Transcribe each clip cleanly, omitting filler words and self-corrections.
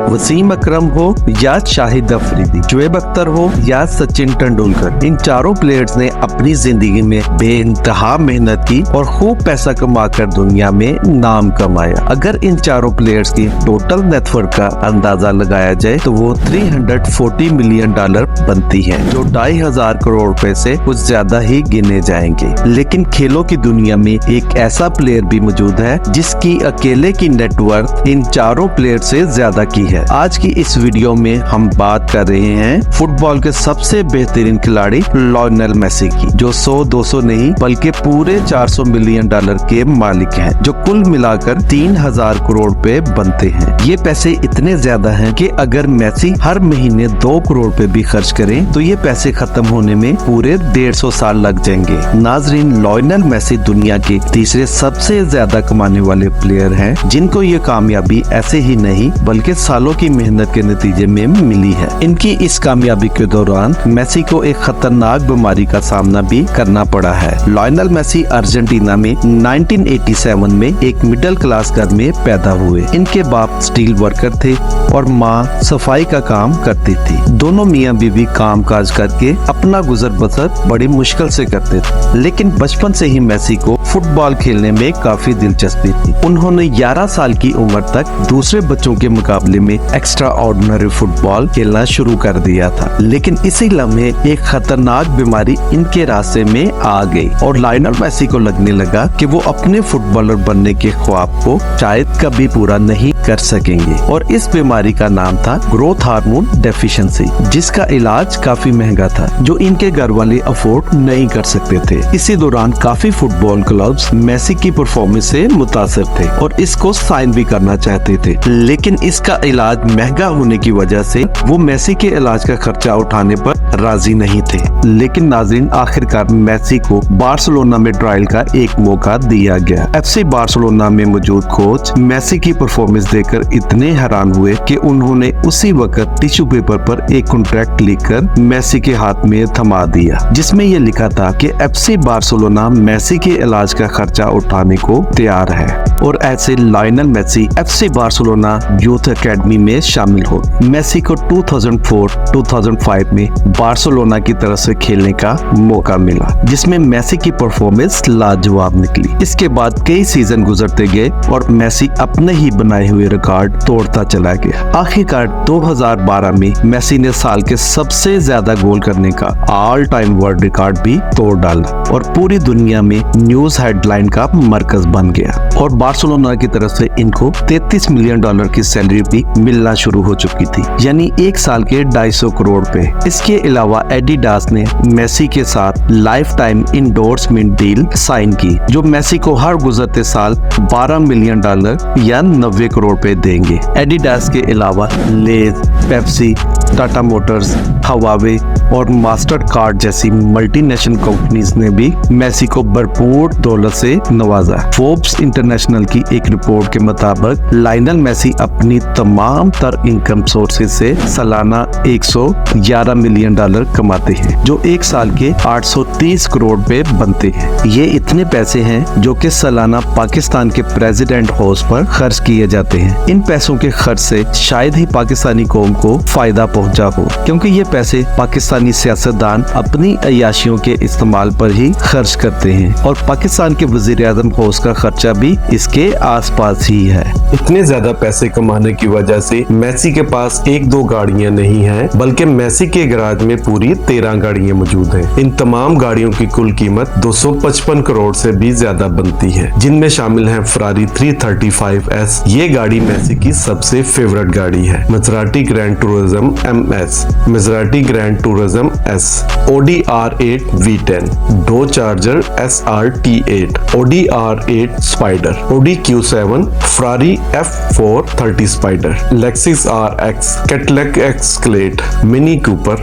वसीम अकरम हो या शाहिद अफरीदी, शुएब अख्तर हो या सचिन तेंदुलकर, इन चारों प्लेयर्स ने अपनी जिंदगी में बेइंतहा मेहनत की और खूब पैसा कमाकर दुनिया में नाम कमाया। अगर इन चारों प्लेयर्स की टोटल नेटवर्थ का अंदाजा लगाया जाए तो वो 340 मिलियन डॉलर बनती है, जो 2500 करोड़ रुपए से कुछ ज्यादा ही गिने जाएंगे। लेकिन खेलों की दुनिया में एक ऐसा प्लेयर भी मौजूद है जिसकी अकेले की नेटवर्थ इन चारों प्लेयर से ज्यादा की है। आज की इस वीडियो में हम बात कर रहे हैं फुटबॉल के सबसे बेहतरीन खिलाड़ी लायनल मेसी की, जो 100-200 नहीं बल्कि पूरे 400 मिलियन डॉलर के मालिक हैं, जो कुल मिलाकर 3000 करोड़ रुपए बनते हैं। ये पैसे इतने ज्यादा हैं कि अगर मेसी हर महीने 2 करोड़ रुपए भी खर्च करें तो ये पैसे खत्म होने में पूरे 150 साल लग जाएंगे। नाजरीन, लायनल मेसी दुनिया के तीसरे सबसे ज्यादा कमाने वाले प्लेयर हैं, जिनको ये कामयाबी ऐसे ही नहीं बल्कि सालों की मेहनत के नतीजे में मिली है। इनकी इस कामयाबी के दौरान मेसी को एक खतरनाक बीमारी का सामना भी करना पड़ा है। लायनल मेसी अर्जेंटीना में 1987 में एक मिडिल क्लास घर में पैदा हुए। इनके बाप स्टील वर्कर थे और माँ सफाई का काम करती थी। दोनों मियाँ बीवी काम काज करके अपना गुजर बसर बड़ी मुश्किल से करते थे, लेकिन बचपन से ही मेसी को फुटबॉल खेलने में काफी दिलचस्पी थी। उन्होंने 11 साल की उम्र तक दूसरे बच्चों के मुकाबले में एक्स्ट्रा ऑर्डिनरी फुटबॉल खेलना शुरू कर दिया था, लेकिन इसी लम्हे एक खतरनाक बीमारी इनके रास्ते में आ गई और लायनल मेसी को लगने लगा कि वो अपने फुटबॉलर बनने के ख्वाब को शायद कभी पूरा नहीं कर सकेंगे। और इस बीमारी का नाम था ग्रोथ हार्मोन डेफिशिएंसी, जिसका इलाज काफी महंगा था, जो इनके घर वाले अफोर्ड नहीं कर सकते थे। इसी दौरान काफी फुटबॉल क्लब्स मेसी की परफॉर्मेंस से मुतासिर थे और इसको साइन भी करना चाहते थे, लेकिन इसका इलाज महंगा होने की वजह से वो मेसी के इलाज का खर्चा उठाने पर राजी नहीं थे। लेकिन नाज़रीन, आखिरकार मेसी को बार्सिलोना में ट्रायल का एक मौका दिया गया। FC बार्सिलोना में मौजूद कोच मेसी की परफॉर्मेंस देखकर इतने हैरान हुए कि उन्होंने उसी वक्त टिश्यू पेपर पर एक कॉन्ट्रैक्ट लिखकर मेसी के हाथ में थमा दिया, जिसमें यह लिखा था कि FC बार्सिलोना मेसी के इलाज का खर्चा उठाने को तैयार है। और ऐसे Lionel Messi FC Barcelona youth academy में शामिल हो। मेसी को 2004-2005 में बार्सिलोना की तरफ से खेलने का मौका मिला, जिसमें मेसी की परफॉर्मेंस लाजवाब निकली। इसके बाद कई सीजन गुजरते गए और मेसी अपने ही बनाए हुए रिकॉर्ड तोड़ता चला गया। आखिरकार 2012 में मेसी ने साल के सबसे ज्यादा गोल करने का ऑल टाइम वर्ल्ड रिकॉर्ड भी तोड़ डाला और पूरी दुनिया में न्यूज हेडलाइन का मरकज बन गया। और बार्सिलोना की तरफ से इनको 33 मिलियन डॉलर की सैलरी भी मिलना शुरू हो चुकी थी, यानी एक साल के 250 करोड़ रुपए। इसके अलावा एडिडास ने मेसी के साथ lifetime endorsement deal sign की, जो मेसी को हर गुजरते साल 12 मिलियन डॉलर या 90 करोड़ रुपए देंगे। एडिडास के अलावा लेज, पेप्सी, टाटा मोटर्स, हवावे और मास्टर कार्ड जैसी मल्टीनेशनल कंपनीज ने भी मेसी को भरपूर दौलत से नवाजा। फोर्ब्स इंटरनेशनल की एक रिपोर्ट के मुताबिक लायनल मेसी अपनी तमाम तर इनकम सोर्सेज से सालाना 111 मिलियन डॉलर कमाते हैं, जो एक साल के 830 करोड़ रुपए बनते हैं। ये इतने पैसे हैं जो कि सालाना पाकिस्तान के प्रेसिडेंट हाउस पर खर्च किए जाते हैं। इन पैसों के खर्च से शायद ही पाकिस्तानी कौम को फायदा पहुंचा हो, क्योंकि ये पैसे पाकिस्तानी सियासतदान अपनी अय्याशियों के इस्तेमाल पर ही खर्च करते हैं और पाकिस्तान के वज़ीर-ए-आज़म हाउस का खर्चा भी इसके आसपास ही है। इतने ज्यादा पैसे कमाने की वजह से मेसी के पास 1-2 गाड़ियां नहीं हैं, बल्कि मेसी के गैराज में पूरी 13 गाड़ियां मौजूद हैं। इन तमाम गाड़ियों की कुल कीमत 255 करोड़ से भी ज्यादा बनती है, जिनमें शामिल है फरारी 335S। ये गाड़ी मेसी की सबसे फेवरेट गाड़ी है। Maserati grand tourism MS, Maserati grand tourism S, Audi R8 V10, Dodge Charger SR-T8, Audi R8 Spider, Audi Q7, Ferrari F430 Spider, Lexus RX, Cadillac Escalade, Mini Cooper,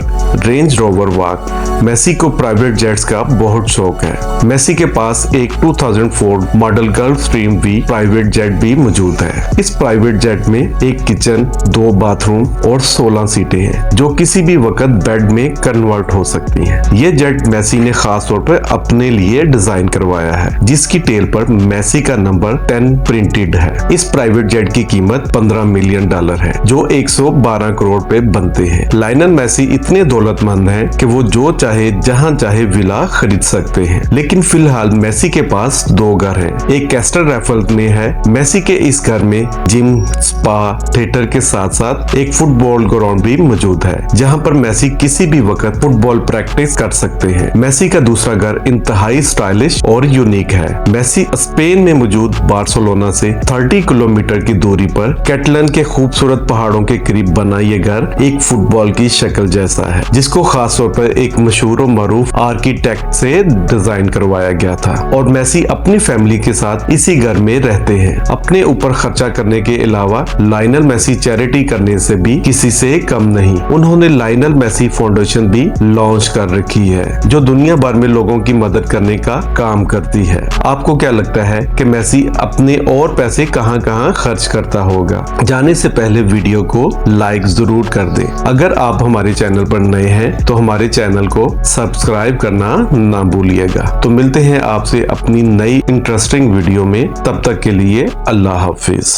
Range Rover Vogue। Messi को private jets का बहुत शौक है। Messi के पास एक 2004 model Gulfstream V private jet भी मौजूद है। इस प्राइवेट जेट में एक किचन, 2 बाथरूम और 16 सीटें हैं, जो किसी भी वक्त बेड में कन्वर्ट हो सकती हैं। ये जेट मेसी ने खास तौर पर अपने लिए डिजाइन करवाया है, जिसकी टेल पर मेसी का नंबर 10 प्रिंटेड है। इस प्राइवेट जेट की कीमत $15 मिलियन है, जो 112 करोड़ पे बनते हैं। लायनल मेसी इतने दौलतमंद हैं कि वो जो चाहे जहां चाहे विला खरीद सकते हैं। लेकिन फिलहाल मेसी के पास 2 घर हैं। एक कैस्टल रैफल्स में है। मेसी के इस घर में जिम, स्पा, थिएटर के साथ साथ एक फुटबॉल ग्राउंड भी मौजूद है, जहां पर मेसी किसी भी वक्त फुटबॉल प्रैक्टिस कर सकते हैं। मेसी का दूसरा घर इंतहाई स्टाइलिश और यूनिक है। मेसी स्पेन में मौजूद बार्सिलोना से 30 किलोमीटर की दूरी पर कैटलन के खूबसूरत पहाड़ों के करीब बना ये घर एक फुटबॉल की शक्ल जैसा है, जिसको खास तौर पर एक मशहूर और मारूफ आर्किटेक्ट से डिजाइन करवाया गया था। और मेसी अपनी फैमिली के साथ इसी घर में रहते हैं। अपने ऊपर खर्चा करने के अलावा लायनल मेसी चैरिटी करने से भी किसी से कम नहीं। उन्होंने लायनल मेसी फाउंडेशन भी लॉन्च कर रखी है, जो दुनिया भर में लोगों की मदद करने का काम करती है। आपको क्या लगता है कि मेसी अपने और पैसे कहां कहां खर्च करता होगा? जाने से पहले वीडियो को लाइक जरूर कर दें। अगर आप हमारे चैनल पर नए हैं तो हमारे चैनल को सब्सक्राइब करना ना भूलिएगा। तो मिलते हैं आपसे अपनी नई इंटरेस्टिंग वीडियो में। तब तक के लिए अल्लाह हाफिज।